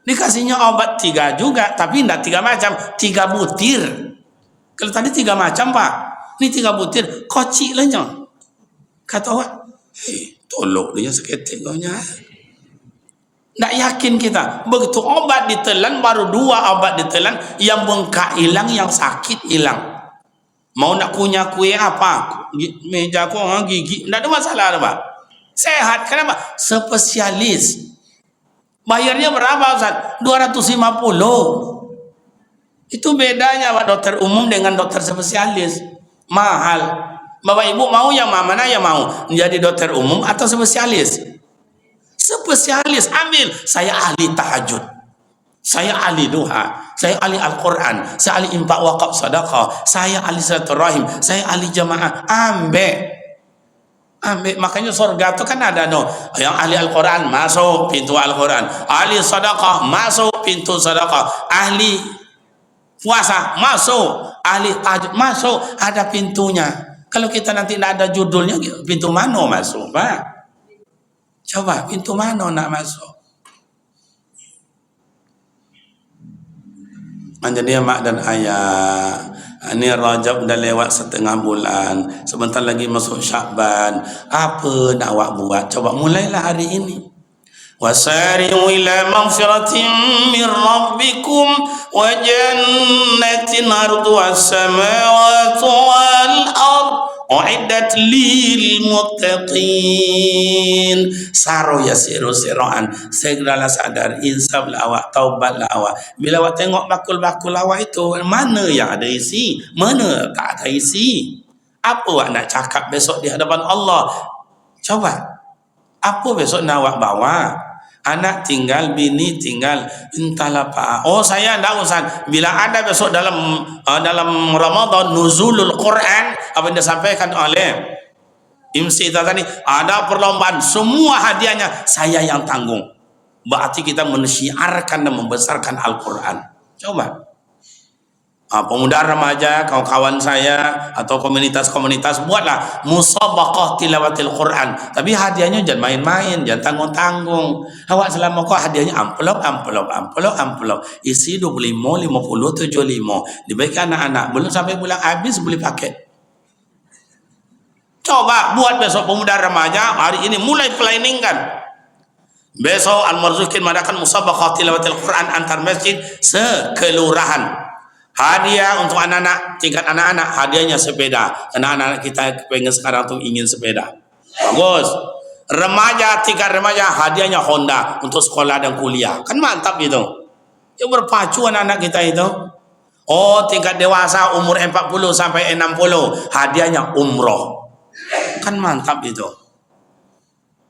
Dikasihnya obat 3 juga, tapi tidak 3 macam, 3 butir. Kalau tadi 3 macam pak, ini 3 butir, kocik lah nyo. Kata awak, tolok dia seketik kau nya. Tak yakin kita. Begitu obat ditelan, baru 2 obat ditelan, yang bengkak hilang, yang sakit hilang. Mau nak kunyah kue apa? Meja ku gigi, tak ada masalah pak. Sehat, kenapa? Spesialis. Bayarnya berapa Ustaz? 250. Itu bedanya Pak dokter umum dengan dokter spesialis. Mahal. Bapak Ibu mau yang mana yang mau? Menjadi dokter umum atau spesialis? Spesialis, ambil. Saya ahli tahajud. Saya ahli duha. Saya ahli Al-Quran. Saya ahli infak wakaf sedekah. Saya ahli silaturahim. Saya ahli jamaah. Ambil. Makanya surga itu kan ada yang ahli Al-Quran masuk pintu Al-Quran, ahli sedekah masuk pintu sedekah, ahli puasa masuk, ahli tahajud masuk, ada pintunya. Kalau kita nanti tidak ada judulnya, pintu mana masuk pak? Coba pintu mana nak masuk? Jadi mak dan ayah, ini Rajab dah lewat 1/2 bulan, sebentar lagi masuk Syakban. Apa nak awak buat? Coba mulailah hari ini. Wasari'u ila maghfiratin min rabbikum wa jannatin arduha as-samawati wal ard uiddat lil muttaqin. Saro ya siroan, segeralah sadar, insaflah awak, taubatlah awak. Bila awak tengok bakul-bakul awak itu, mana yang ada isi, mana tak ada isi. Apa awak nak cakap besok di hadapan Allah? Coba, apa besok nak awak bawa? Anak tinggal, bini tinggal, entahlah pak. Oh saya tidak Ustaz. Bila ada besok dalam Ramadan nuzulul Quran, apa yang disampaikan oleh MC tadi, ada perlombaan, semua hadiahnya saya yang tanggung. Berarti kita mensyiarkan dan membesarkan Al-Quran. Coba. Pemuda remaja, kawan-kawan saya atau komunitas-komunitas, buatlah musabaqah tilawatil Quran. Tapi hadiahnya jangan main-main, jangan tanggung-tanggung. Awak selama kau hadiahnya amplop. Isi 25, 50, 75. Diberikan anak-anak, belum sampai bulan habis beli paket. Coba buat besok pemuda remaja, hari ini mulai planning kan. Besok Al-Marzukin mengadakan musabaqah tilawatil Quran antar masjid sekelurahan. Hadiah untuk anak-anak, tingkat anak-anak, hadiahnya sepeda. Karena anak-anak kita pengen sekarang tuh ingin sepeda. Bagus. Remaja, tingkat remaja, hadiahnya Honda untuk sekolah dan kuliah. Kan mantap itu. Ya berpacu anak-anak kita itu. Oh, tingkat dewasa umur 40 sampai 60, hadiahnya umroh. Kan mantap itu.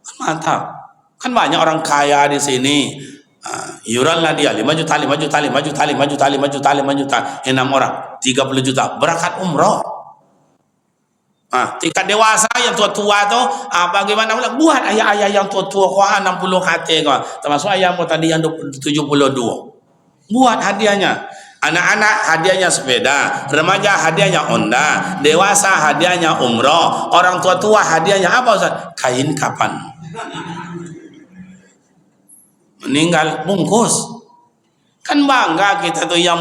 Kan mantap. Kan banyak orang kaya di sini. Iuranlah dia 5 juta, 6 orang 30 juta berangkat umroh. Tingkat dewasa yang tua-tua tu bagaimana pula buat ayah-ayah yang tua-tua kau 60 kate kau, termasuk ayahmu tadi yang 72, buat hadiahnya. Anak-anak hadiahnya sepeda, remaja hadiahnya Honda, dewasa hadiahnya umroh, orang tua-tua hadiahnya apa Ustaz? Kain kapan. Meninggal bungkus. Kan bangga kita tuh yang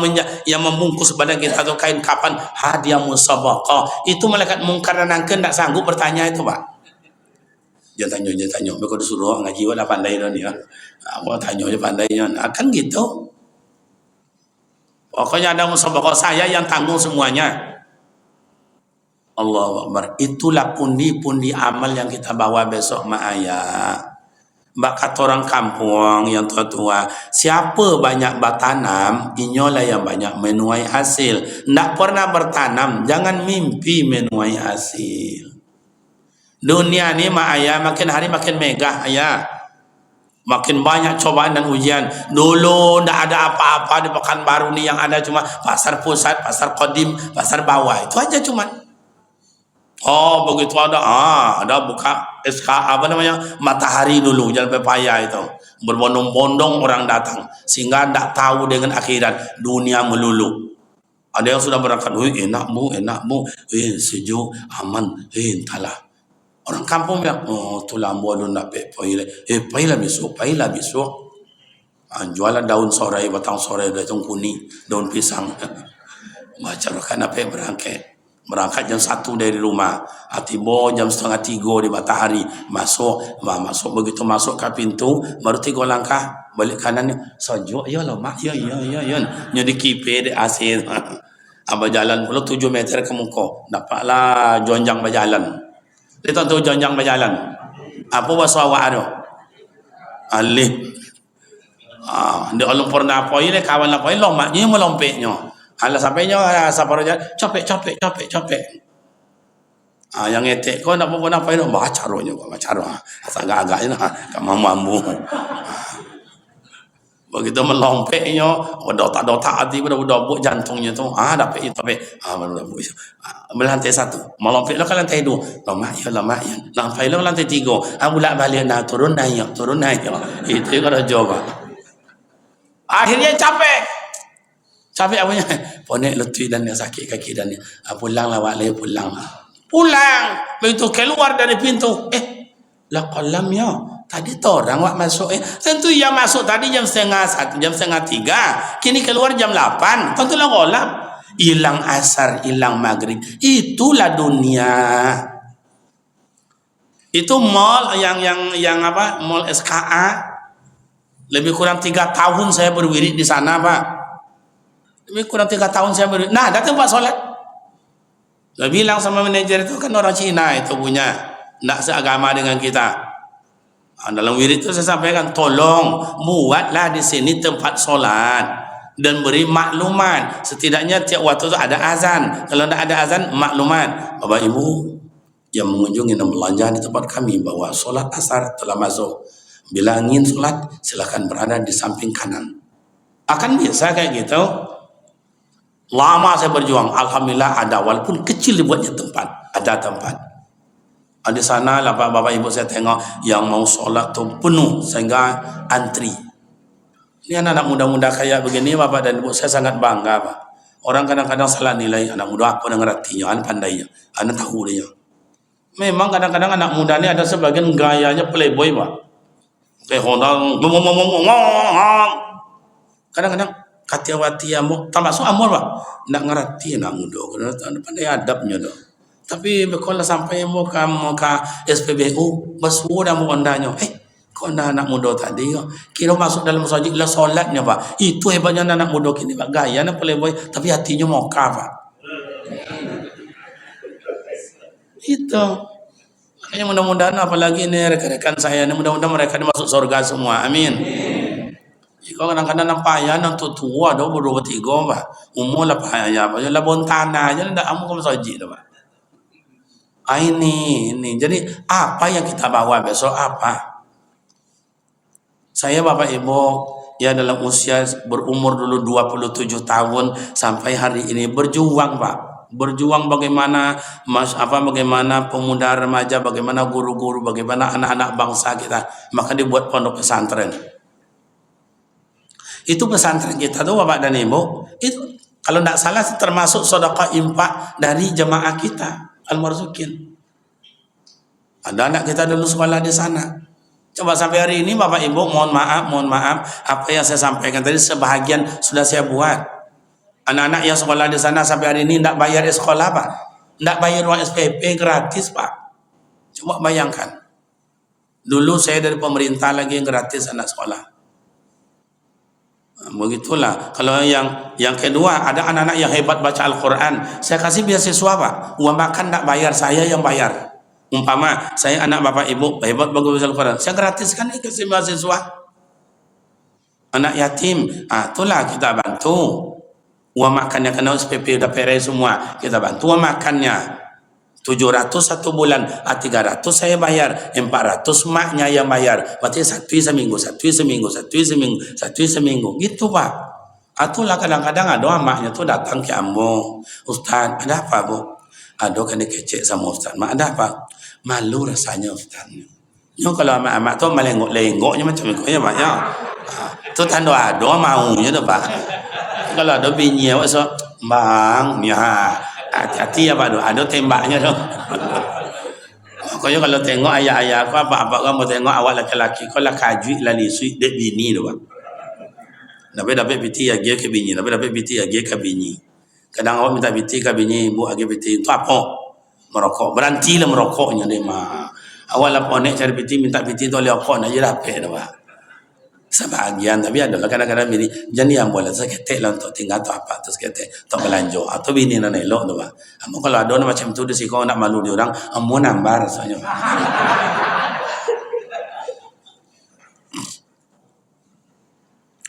membungkus badan kita tuh kain kapan, hadiah musabaqah. Itu malaikat mungkar dan nakir tak sanggup bertanya itu pak. Jangan tanya. Mereka disuruh ngaji wala pandai dah ni. Apa tanya je pandainya. Kan gitu. Pokoknya ada musabaqah, saya yang tanggung semuanya. Allahu Akbar. Itulah pundi-pundi amal yang kita bawa besok mak ayah. Bak kata orang kampung yang tua-tua, siapa banyak bertanam, inyolah yang banyak menuai hasil. Ndak pernah bertanam, jangan mimpi menuai hasil. Dunia ni mak ayah makin hari makin megah ayah. Makin banyak cobaan dan ujian. Dulu ndak ada apa-apa di Pekanbaru ni, yang ada cuma pasar pusat, pasar kodim, pasar bawah. Itu aja cuma. Oh begitu ada buka apa namanya, Matahari dulu Jalan Pepaya itu, berbondong-bondong orang datang sehingga tidak tahu dengan akhirat, dunia melulu. Ada yang sudah berangkat, enak bu, sejuk, aman, entahlah. Orang kampung bilang, oh tu lambo lu nak paylah besok. Jualan daun sorai, batang sorai, daun kuning, daun pisang. Macam kan apa yang berangkat jam 1 dari rumah, tiba jam 2:30 di Matahari, masuk begitu masuk ke pintu baru 3 langkah balik kanan, sejuk ya lah mak, ya nyadi kipe di asin. Abah jalan pula 7 meter ke muka, dapatlah jonjang berjalan. Dia tahu jonjang berjalan apa bahasa awak ada alih. Dia orang pernah apa ini kawan apa ini lomaknya melompetnya. Alah sampainya sapar aja capek. Yang etek kau nak buat apa itu baca rohnya agak-agak ini mampu. Begitu melompetnya, otak hati udah buat jantungnya tu, dapat itu berlantai 1, melompet lo ke lantai 2, lama ya, lantai lo lantai 3, bulak balik turun naik, itu kalau jawab. Akhirnya capek apanya, ponek letui dan sakit kaki dan pulang begitu keluar dari pintu, lah kolamnya tadi tu orang wak masuk, tentu yang masuk tadi jam 2:30, jam 2:30, kini keluar jam 8, tentulah kolam. Hilang asar, hilang maghrib, itulah dunia. Itu mall yang apa, mall SKA, lebih kurang 3 tahun saya berwirid di sana Pak. Lebih kurang 3 tahun saya berwirid. Nah datang Pak solat, saya bilang sama manajer itu, kan orang Cina itu punya, tidak seagama dengan kita. Dalam wirid itu saya sampaikan, tolong buatlah di sini tempat solat dan beri maklumat, setidaknya tiap waktu itu ada azan. Kalau tidak ada azan, maklumat, Bapak Ibu yang mengunjungi dan belanja di tempat kami bahwa solat asar telah masuk. Bila ingin solat, silakan berada di samping kanan. Akan biasa kayak gitu. Lama saya berjuang, alhamdulillah ada, walaupun kecil dibuatnya ada tempat. Di sana lah bapak ibu saya tengok yang mau solat tu penuh sehingga antri. Ini anak-anak muda-muda kayak begini bapak dan ibu, saya sangat bangga Pak. Orang kadang-kadang salah nilai anak muda apa dengan artinya, anak pandainya, anak tahu dia. Memang kadang-kadang anak muda ni ada sebagian gayanya playboy Pak. Kayak Honda, kadang-kadang katiawati amor, termasuk amor Pak. Nak ngerti anak muda, kadang pandai adabnya dah. Tapi kalau sampai mau ke SPBU, bersuara mau ondanya, kau anak muda tadi, kira masuk dalam masjid lah solatnya Pak. Itu hebatnya anak muda kini Pak, gaya nak playboy, tapi hatinya moka Pak. Itu. Makanya mudah-mudahan apalagi ini rekan-rekan saya ini, mudah-mudahan mereka ini masuk surga semua. Amin. Kau kadang-kadang nampak ya, nanti tua dah berdua tiga Pak. Umur lah Pak ya, lah bontana aja, ndak amu ke masjid dah Pak. Ini. Jadi apa yang kita bawa besok apa? Saya Bapak Ibu ya dalam usia berumur dulu 27 tahun sampai hari ini berjuang Pak. Berjuang bagaimana bagaimana pemuda remaja, bagaimana guru-guru, bagaimana anak-anak bangsa kita. Maka dibuat pondok pesantren. Itu pesantren kita tuh Bapak dan Ibu. Itu kalau tidak salah termasuk sedekah infak dari jemaah kita Al-Marzukin. Ada anak kita dulu sekolah di sana. Coba sampai hari ini Bapak Ibu, mohon maaf, apa yang saya sampaikan tadi sebahagian sudah saya buat. Anak-anak yang sekolah di sana sampai hari ini tidak bayar sekolah Pak. Tidak bayar uang SPP, gratis Pak. Coba bayangkan. Dulu saya dari pemerintah lagi gratis anak sekolah. Begitulah. Kalau yang kedua, ada anak-anak yang hebat baca Al-Quran, saya kasih beasiswa Pak. Uang makan tak bayar, saya yang bayar. Umpama saya anak bapak ibu hebat bagus Al-Quran, saya gratiskan nih kasih mahasiswa. Anak yatim, itulah kita bantu. Uang makannya kena SPP udah peres semua, kita bantu uang makannya. 700 satu bulan, 300 saya bayar, 400 maknya yang bayar. Berarti satu seminggu, gitu Pak. Itulah kadang-kadang ada maknya tuh datang ke ambo, Ustaz, ada apa Bu? Ada kan dikecek sama Ustaz, mak ada apa? Malu rasanya Ustaz. Kalau amak-amak tuh melengok-lenggoknya macam itu ya Pak ya. Itu tanda ada maunya tuh Pak. Kalau ada bini awak so, bang, ya hati-hati ya Pak, ada tembaknya dong. Pokoknya kalau tengok ayah-ayah aku apa-apa kamu tengok awak laki-laki kau lah kaju lah lisui dek bini tu Pak. Dapat biti ya dia ke bini, dapat biti ya dia ke bini. Kadang awak minta biti ke bini, bu agi biti itu apa? Merokok, berhenti lah merokoknya deh mah. Awak lah ponek cari biti minta biti tu oleh apa nak je dapat tu Pak. Sebahagian tapi adalah kadang-kadang bini jadi yang boleh saya ketek lah untuk tinggal tu apa terus ketek untuk belanja atau bini nak elok tu Pak. Amu kalau ada macam tu di sini nak malu dia orang, amu nambah rasanya.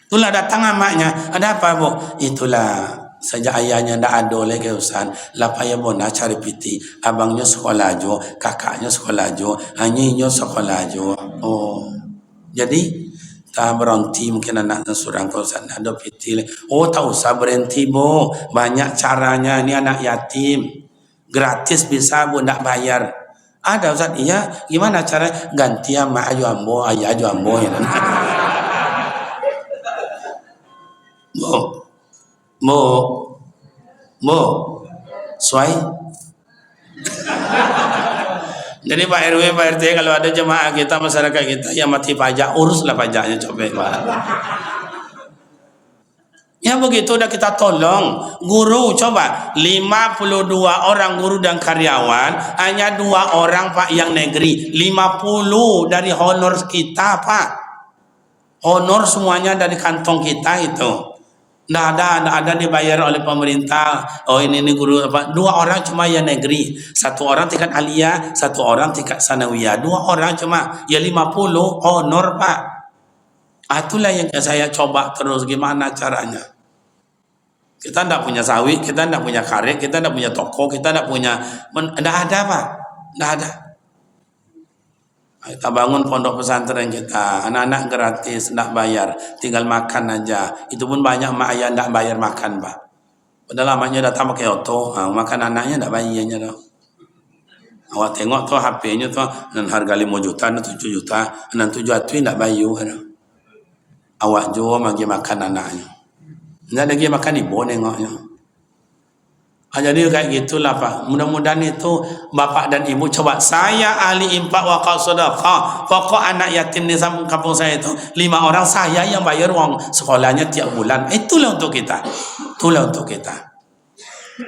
Itulah datang amaknya, ada apa Bu? Itulah sejak ayahnya ndak ada lagi Ustaz, lah payah bona cari piti, abangnya sekolah jo, kakaknya sekolah jo, anyinya sekolah jo. Oh. Jadi tak berhenti mungkin anak surang kau sana ada piti. Oh tak usah berhenti Bu, banyak caranya. Ini anak yatim, gratis bisa Bu, ndak bayar. Ada Ustaz, iya gimana cara ganti sama ayu ambo, ayah ayu ambo ya. Bo, suai. Jadi Pak RW, Pak RT kalau ada jemaah kita, masyarakat kita yang mati pajak, uruslah pajaknya copet Pak. Ya begitu udah kita tolong. Guru coba 52 orang guru dan karyawan, hanya 2 orang Pak yang negeri, 50 dari honor kita Pak. Honor semuanya dari kantong kita itu. Nggak ada dibayar oleh pemerintah. Oh ini guru apa? 2 orang cuma yang negeri, 1 orang tingkat aliyah, 1 orang tingkat sanawiyah, 2 orang cuma ya 50 honor Pak. Itulah yang saya coba terus gimana caranya. Kita tidak punya sawit, kita tidak punya karet, kita tidak punya toko, kita tidak punya, tidak ada Pak, tidak ada. Kita bangun pondok pesantren kita, anak-anak gratis, tidak bayar, tinggal makan aja. Itu pun banyak mak ayah tidak bayar makan Pak. Padahal lamanya datang pakai auto, makan anaknya tidak bayarnya dah. Awak tengok tuh HP-nya tuh, dan harga 5 juta, 7 juta, 6 juta tu tidak bayar. Awak jual bagi makan anaknya. Tidak lagi makan ibu nengoknya. Jadi kayak gitulah Pak. Mudah-mudahan itu bapak dan ibu coba. Saya ahli infak wakaf sedekah. Pokok anak yatim di kampung saya itu 5 orang saya yang bayar uang sekolahnya tiap bulan. Itulah untuk kita. Itulah untuk kita.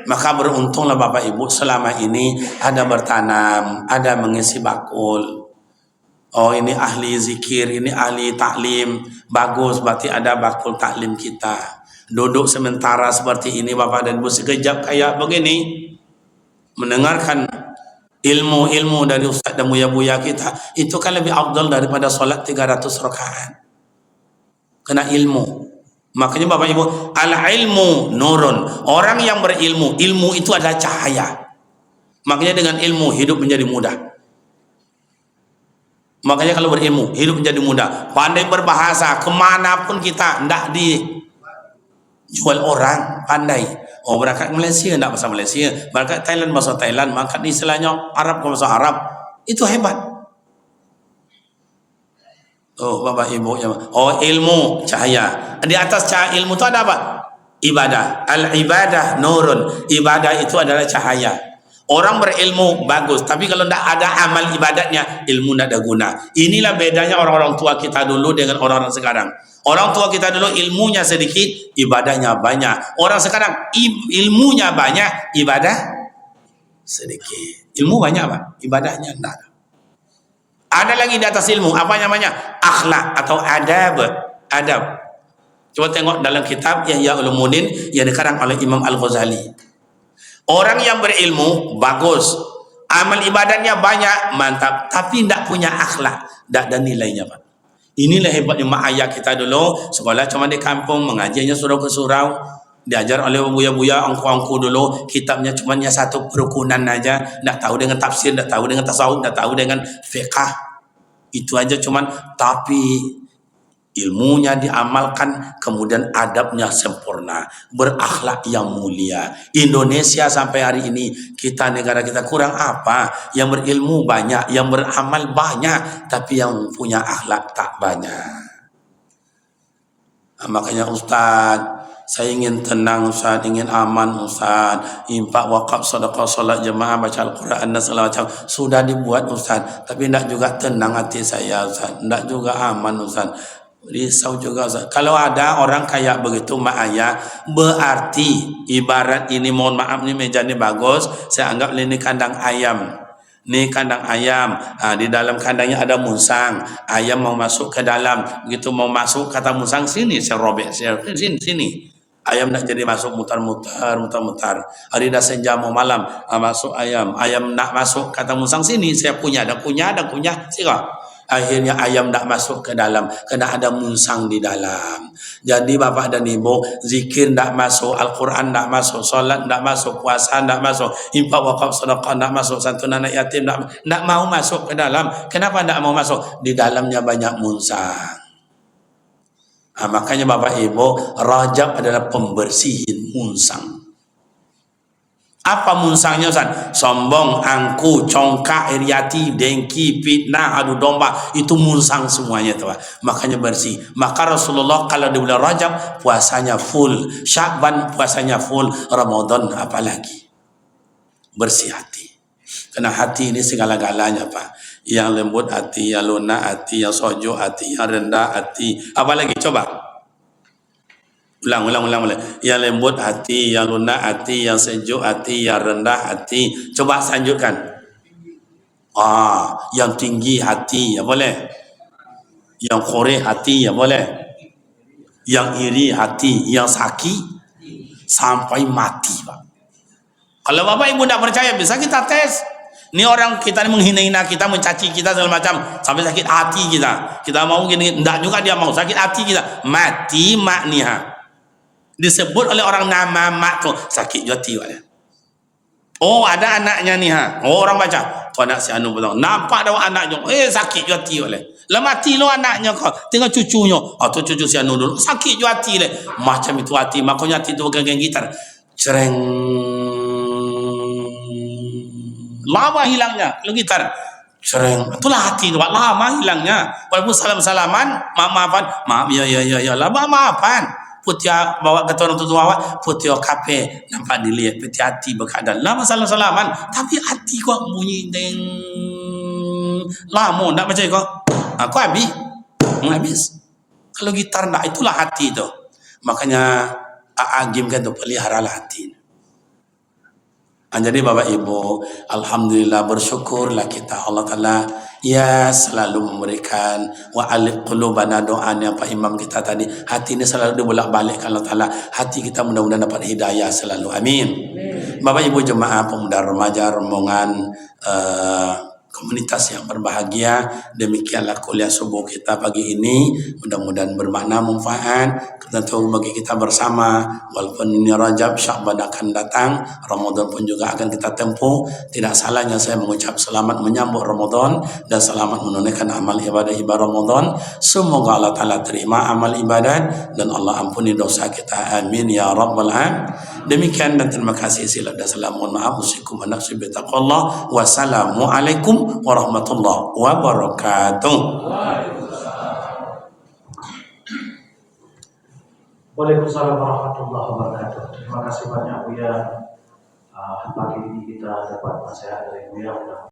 Maka beruntunglah bapak ibu selama ini ada bertanam, ada mengisi bakul. Oh ini ahli zikir, ini ahli taklim. Bagus, berarti ada bakul taklim kita. Duduk sementara seperti ini Bapak dan Ibu sekejap kayak begini mendengarkan ilmu-ilmu dari ustaz dan buya-buya kita, itu kan lebih afdal daripada solat 300 rakaat. Kena ilmu. Makanya Bapak Ibu, al-ilmu nurun. Orang yang berilmu, ilmu itu adalah cahaya. Makanya dengan ilmu hidup menjadi mudah. Makanya kalau berilmu hidup menjadi mudah. Pandai berbahasa kemanapun kita, tidak jual orang, pandai. Oh berangkat Malaysia tidak bahasa Malaysia, berangkat Thailand bahasa Thailand, berangkat istilahnya Arab bahasa Arab, itu hebat. Oh Bapak Ibu, oh ilmu cahaya. Di atas cahaya ilmu itu ada apa? Ibadah. Al ibadah nurun. Ibadah itu adalah cahaya. Orang berilmu bagus, tapi kalau tidak ada amal ibadatnya, ilmu tidak ada guna. Inilah bedanya orang-orang tua kita dulu dengan orang-orang sekarang. Orang tua kita dulu ilmunya sedikit, ibadahnya banyak. Orang sekarang ilmunya banyak, ibadah sedikit. Ilmu banyak Pak, ibadahnya tidak ada. Ada lagi di atas ilmu, apa namanya? Akhlak atau adab. Adab. Coba tengok dalam kitab Ihya Ulumuddin yang dikarang oleh Imam Al-Ghazali. Orang yang berilmu bagus, Amal ibadatnya banyak, mantap, tapi tidak punya akhlak, tidak ada nilainya, Pak. Inilah hebatnya mak ayah kita dulu, sekolah cuma di kampung, mengajinya surau ke surau, diajar oleh buya-buya, angku-angku dulu, kitabnya cuma satu perukunan aja, tidak tahu dengan tafsir, tidak tahu dengan tasawuf, tidak tahu dengan fiqh. Itu aja cuman, tapi ilmunya diamalkan, kemudian adabnya sempurna, berakhlak yang mulia. Indonesia sampai hari ini, kita negara kita kurang apa? Yang berilmu banyak, yang beramal banyak, tapi yang punya akhlak tak banyak. Makanya Ustaz, saya ingin tenang Ustaz, ingin aman Ustaz, infak, wakaf, sedekah, salat jemaah, baca Al-Quran dan segala macam sudah dibuat Ustaz, tapi tidak juga tenang hati saya Ustaz, tidak juga aman Ustaz, risau juga Ustaz. Kalau ada orang kayak begitu mak ayah, berarti ibarat ini, mohon maaf nih, meja ini bagus, saya anggap ini kandang ayam. Ini kandang ayam, di dalam kandangnya ada musang, ayam mau masuk ke dalam, begitu mau masuk kata musang, sini saya robek, sini. Ayam nak jadi masuk, mutar. Hari dah senja mau malam, masuk ayam nak masuk kata musang, sini saya punya, dah punya, sila. Akhirnya ayam tak masuk ke dalam, kena ada musang di dalam. Jadi bapak dan ibu, zikir tak masuk, Al-Quran tak masuk, solat tak masuk, puasa tak masuk, infak, wakaf, sedekah tak masuk, santunan anak yatim tak mau masuk ke dalam. Kenapa tak mau masuk? Di dalamnya banyak musang. Makanya bapak ibu, Rajab adalah pembersihin musang. Apa musangnya Ustaz? Sombong, angku, congkak, iriati, dengki, fitnah, adu domba, itu musang semuanya tuh. Makanya bersih. Maka Rasulullah kalau di bulan Rajab puasanya full, Sya'ban puasanya full, Ramadan apalagi. Bersih hati. Karena hati ini segala-galanya Pak. Yang lembut hati, yang lunak hati, yang sojo hati, yang rendah hati. Apalagi coba. Ulang. Yang lembut hati, yang lunak hati, yang sejuk hati, yang rendah hati. Coba lanjutkan. Yang tinggi hati, ya boleh. Yang koreh hati, ya boleh. Yang iri hati, yang sakit sampai mati, Pak. Kalau bapak ibu tidak percaya, bisa kita tes. Ini orang kita menghina-hina kita, mencaci kita segala macam, sampai sakit hati kita. Kita mau gini, tidak juga dia mau, sakit hati kita. Mati makniha. Disebut oleh orang nama mak tu sakit hati wala. Oh ada anaknya ni Oh orang baca tu anak si anu betul. Nampak dah anaknya sakit hati wala. Lah mati lo anaknya kau. Tengok cucunya. Tu cucu si anu dulu sakit hati le. Macam itu hati, makanya hati tu geng gitar. Cereng. Lama hilangnya kalau gitar. Cereng. Itulah hati tu lama hilangnya. Walaupun salam-salaman, maaf-maafan, maaf ya lama maafan. Putia bawa ke orang tua awak, putia kape nampak dilihat, putia hati berkeadaan. Lama salam-salaman, tapi hati kau bunyi deng. Lama tak percaya kau? Kau habis. Kalau gitar tak, itulah hati itu. Makanya Agim kan tu peliharalah hati. Jadi bapak ibu, alhamdulillah bersyukurlah kita Allah Ta'ala ya selalu memberikan wa alif qulubana doanya Pak Imam kita tadi, hati ini selalu dibolak-balik Allah Ta'ala, hati kita mudah-mudahan dapat hidayah selalu, amin. Bapak ibu jemaah pemuda remaja rombongan komunitas yang berbahagia, demikianlah kuliah subuh kita pagi ini, mudah-mudahan bermakna manfaat tentu bagi kita bersama. Walaupun ini Rajab, Sya'ban akan datang, Ramadan pun juga akan kita tempuh. Tidak salahnya saya mengucap selamat menyambut Ramadan dan selamat menunaikan amal ibadah Ramadan. Semoga Allah Ta'ala terima amal ibadat dan Allah ampuni dosa kita, amin ya rabbal alamin. Demikian dan terima kasih, sila dan salam, mohon maaf, usikum wa nafsi bi taqwallah. Wassalamualaikum warahmatullahi wabarakatuh. Waalaikumsalam warahmatullahi wabarakatuh. Terima kasih banyak Buya. Pagi ini kita dapat nasihat dari Buya.